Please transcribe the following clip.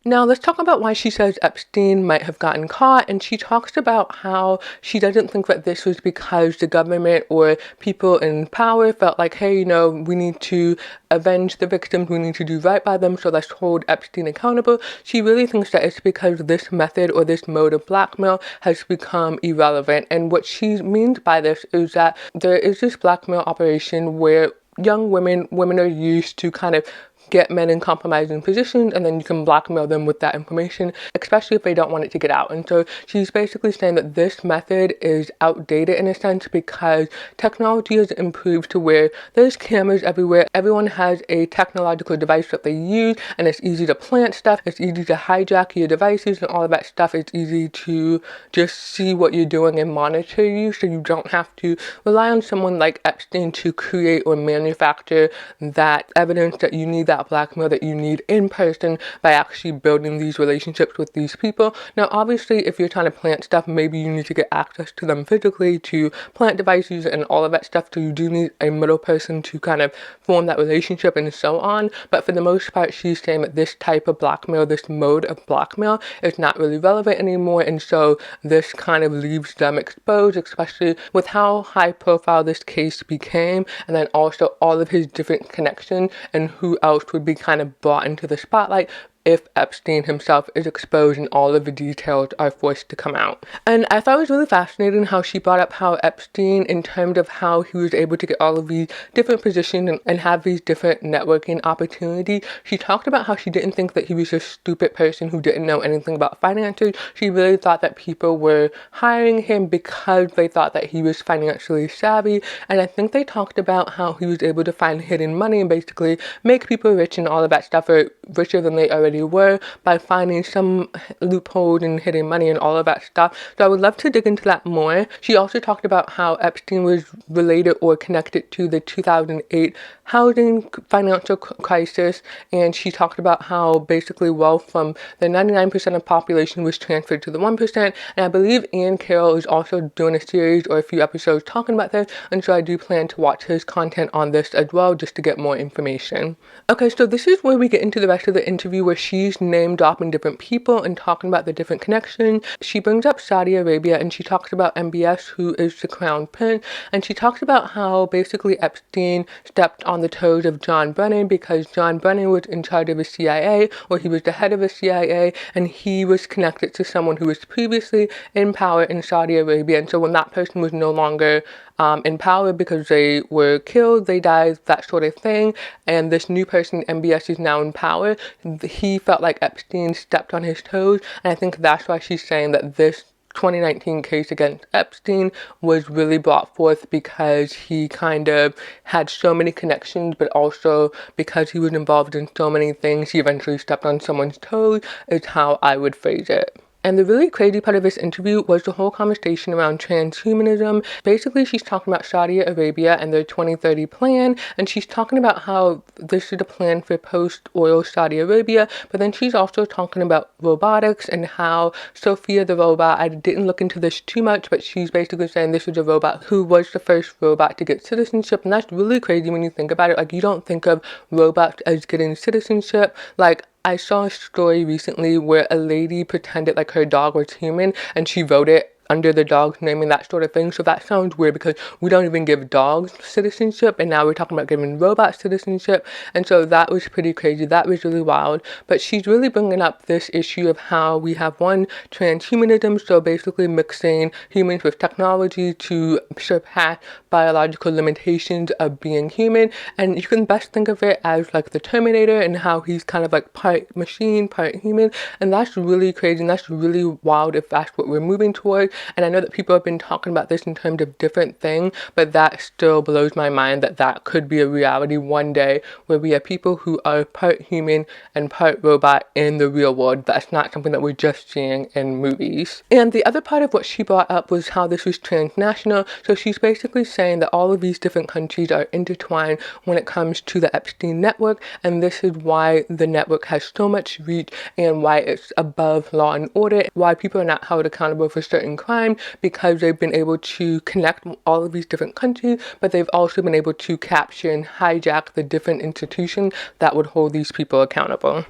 Now, let's talk about why she says Epstein might have gotten caught, and she talks about how she doesn't think that this was because the government or people in power felt like, hey, we need to avenge the victims, we need to do right by them, so let's hold Epstein accountable. She really thinks that it's because this method or this mode of blackmail has become irrelevant, and what she means by this is that there is this blackmail operation where young women are used to kind of get men in compromising positions, and then you can blackmail them with that information, especially if they don't want it to get out. And so she's basically saying that this method is outdated in a sense because technology has improved to where there's cameras everywhere. Everyone has a technological device that they use, and it's easy to plant stuff. It's easy to hijack your devices and all of that stuff. It's easy to just see what you're doing and monitor you, so you don't have to rely on someone like Epstein to create or manufacture that evidence that you need, that blackmail that you need in person, by actually building these relationships with these people. Now, obviously, if you're trying to plant stuff, maybe you need to get access to them physically to plant devices and all of that stuff, so you do need a middle person to kind of form that relationship and so on. But for the most part, she's saying that this type of blackmail, this mode of blackmail, is not really relevant anymore, and so this kind of leaves them exposed, especially with how high profile this case became, and then also all of his different connections and who else would be kind of brought into the spotlight if Epstein himself is exposed and all of the details are forced to come out. And I thought it was really fascinating how she brought up how Epstein, in terms of how he was able to get all of these different positions and have these different networking opportunities, she talked about how she didn't think that he was a stupid person who didn't know anything about finances. She really thought that people were hiring him because they thought that he was financially savvy. And I think they talked about how he was able to find hidden money and basically make people rich and all of that stuff, or richer than they already were, by finding some loophole and hidden money and all of that stuff. So I would love to dig into that more. She also talked about how Epstein was related or connected to the 2008 housing financial crisis, and she talked about how basically wealth from the 99% of population was transferred to the 1%, and I believe Ian Carroll is also doing a series or a few episodes talking about this, and so I do plan to watch his content on this as well, just to get more information. Okay, so this is where we get into the rest of the interview, where she's name dropping different people and talking about the different connections. She brings up Saudi Arabia, and she talks about MBS, who is the crown prince, and she talks about how basically Epstein stepped on the toes of John Brennan because John Brennan was in charge of the CIA, or he was the head of the CIA, and he was connected to someone who was previously in power in Saudi Arabia. And so when that person was no longer in power because they were killed, they died, that sort of thing, and this new person, MBS, is now in power, he felt like Epstein stepped on his toes, and I think that's why she's saying that this 2019 case against Epstein was really brought forth because he kind of had so many connections, but also because he was involved in so many things, he eventually stepped on someone's toes, is how I would phrase it. And the really crazy part of this interview was the whole conversation around transhumanism. Basically, she's talking about Saudi Arabia and their 2030 plan, and she's talking about how this is a plan for post-oil Saudi Arabia, but then she's also talking about robotics and how Sophia the robot, I didn't look into this too much, but she's basically saying this was a robot who was the first robot to get citizenship, and that's really crazy when you think about it. Like, you don't think of robots as getting citizenship. Like, I saw a story recently where a lady pretended like her dog was human and she wrote it under the dog's name and that sort of thing. So that sounds weird because we don't even give dogs citizenship, and now we're talking about giving robots citizenship. And so that was pretty crazy. That was really wild. But she's really bringing up this issue of how we have one, transhumanism, so basically mixing humans with technology to surpass biological limitations of being human. And you can best think of it as like the Terminator, and how he's kind of like part machine, part human. And that's really crazy, and that's really wild if that's what we're moving towards. And I know that people have been talking about this in terms of different things, but that still blows my mind that that could be a reality one day, where we have people who are part human and part robot in the real world. That's not something that we're just seeing in movies. And the other part of what she brought up was how this was transnational. So she's basically saying that all of these different countries are intertwined when it comes to the Epstein network, and this is why the network has so much reach and why it's above law and order, why people are not held accountable for certain crimes, because they've been able to connect all of these different countries, but they've also been able to capture and hijack the different institutions that would hold these people accountable.